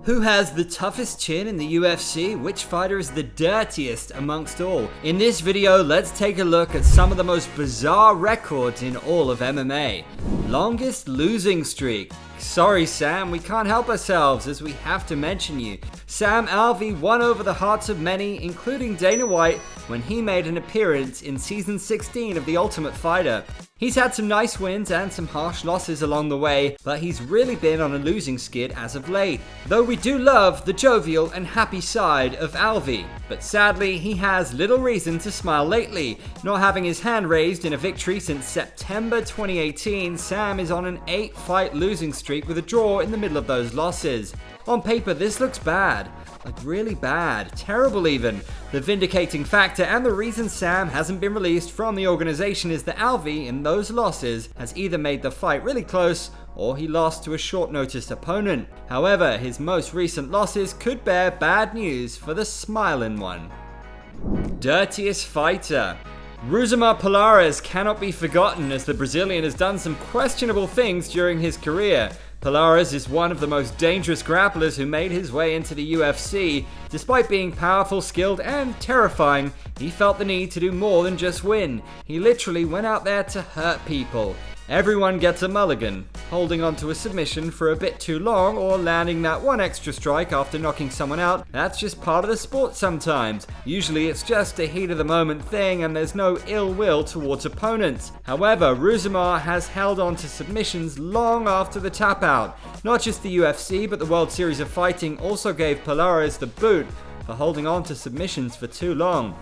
Who has the toughest chin in the UFC? Which fighter is the dirtiest amongst all? In this video, let's take a look at some of the most bizarre records in all of MMA. Longest losing streak. Sorry Sam, we can't help ourselves as we have to mention you. Sam Alvey won over the hearts of many, including Dana White, when he made an appearance in season 16 of The Ultimate Fighter. He's had some nice wins and some harsh losses along the way, but he's really been on a losing skid as of late. Though we do love the jovial and happy side of Alvey. But sadly, he has little reason to smile lately. Not having his hand raised in a victory since September 2018, Sam is on an 8-fight losing streak with a draw in the middle of those losses. On paper, this looks bad. Like really bad, terrible even. The vindicating factor and the reason Sam hasn't been released from the organization is that Alvey, in those losses, has either made the fight really close or he lost to a short-notice opponent. However, his most recent losses could bear bad news for the smiling one. Dirtiest fighter. Rousimar Palhares cannot be forgotten as the Brazilian has done some questionable things during his career. Palhares is one of the most dangerous grapplers who made his way into the UFC. Despite being powerful, skilled, and terrifying, he felt the need to do more than just win. He literally went out there to hurt people. Everyone gets a mulligan, holding onto a submission for a bit too long or landing that one extra strike after knocking someone out. That's just part of the sport sometimes. Usually it's just a heat of the moment thing and there's no ill will towards opponents. However, Rousimar has held on to submissions long after the tap out. Not just the UFC, but the World Series of Fighting also gave Palhares the boot for holding on to submissions for too long.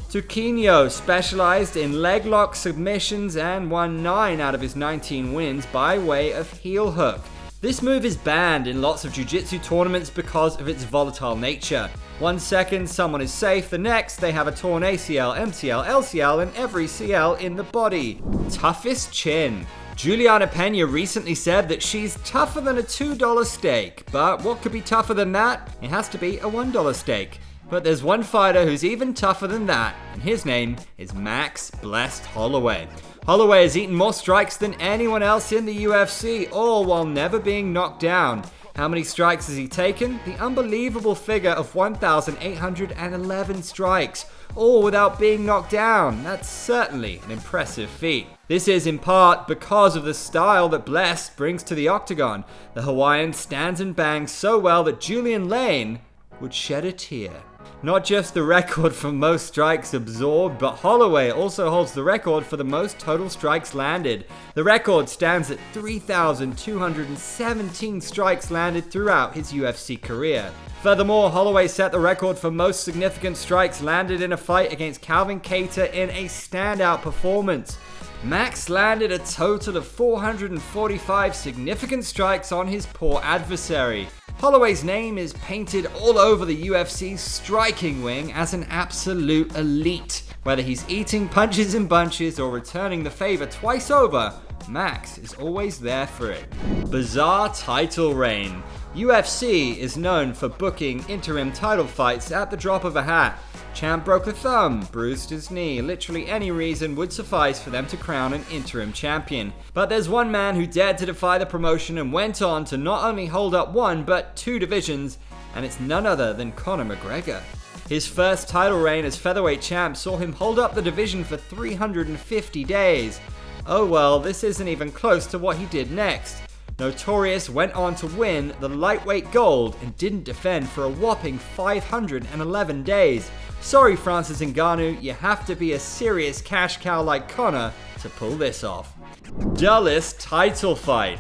Tuquinho specialized in leg lock submissions and won 9 out of his 19 wins by way of heel hook. This move is banned in lots of jiu-jitsu tournaments because of its volatile nature. 1 second someone is safe, the next they have a torn ACL, MCL, LCL and every CL in the body. Toughest chin. Juliana Pena recently said that she's tougher than a $2 steak, but what could be tougher than that? It has to be a $1 steak. But there's one fighter who's even tougher than that, and his name is Max Blessed Holloway. Holloway has eaten more strikes than anyone else in the UFC, all while never being knocked down. How many strikes has he taken? The unbelievable figure of 1,811 strikes, all without being knocked down. That's certainly an impressive feat. This is in part because of the style that Blessed brings to the octagon. The Hawaiian stands and bangs so well that Julian Lane would shed a tear. Not just the record for most strikes absorbed, but Holloway also holds the record for the most total strikes landed. The record stands at 3,217 strikes landed throughout his UFC career. Furthermore, Holloway set the record for most significant strikes landed in a fight against Calvin Kattar in a standout performance. Max landed a total of 445 significant strikes on his poor adversary. Holloway's name is painted all over the UFC's striking wing as an absolute elite. Whether he's eating punches in bunches or returning the favor twice over, Max is always there for it. Bizarre title reign. UFC is known for booking interim title fights at the drop of a hat. Champ broke a thumb, bruised his knee, literally any reason would suffice for them to crown an interim champion. But there's one man who dared to defy the promotion and went on to not only hold up 1 but 2 divisions, and it's none other than Conor McGregor. His first title reign as featherweight champ saw him hold up the division for 350 days. Oh well, this isn't even close to what he did next. Notorious went on to win the lightweight gold and didn't defend for a whopping 511 days. Sorry Francis Ngannou, you have to be a serious cash cow like Conor to pull this off. Dullest title fight.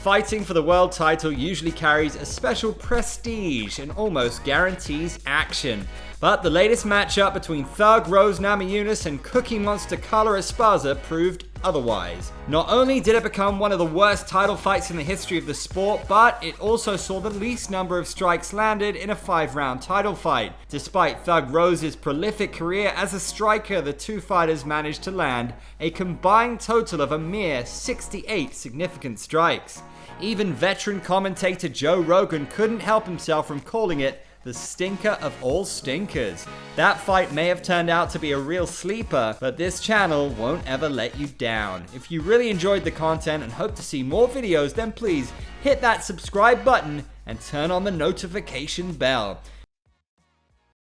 Fighting for the world title usually carries a special prestige and almost guarantees action. But the latest matchup between Thug Rose Namajunas and Cookie Monster Carla Esparza proved otherwise. Not only did it become one of the worst title fights in the history of the sport, but it also saw the least number of strikes landed in a 5-round title fight. Despite Thug Rose's prolific career as a striker, the two fighters managed to land a combined total of a mere 68 significant strikes. Even veteran commentator Joe Rogan couldn't help himself from calling it the stinker of all stinkers. That fight may have turned out to be a real sleeper, but this channel won't ever let you down. If you really enjoyed the content and hope to see more videos, then please hit that subscribe button and turn on the notification bell.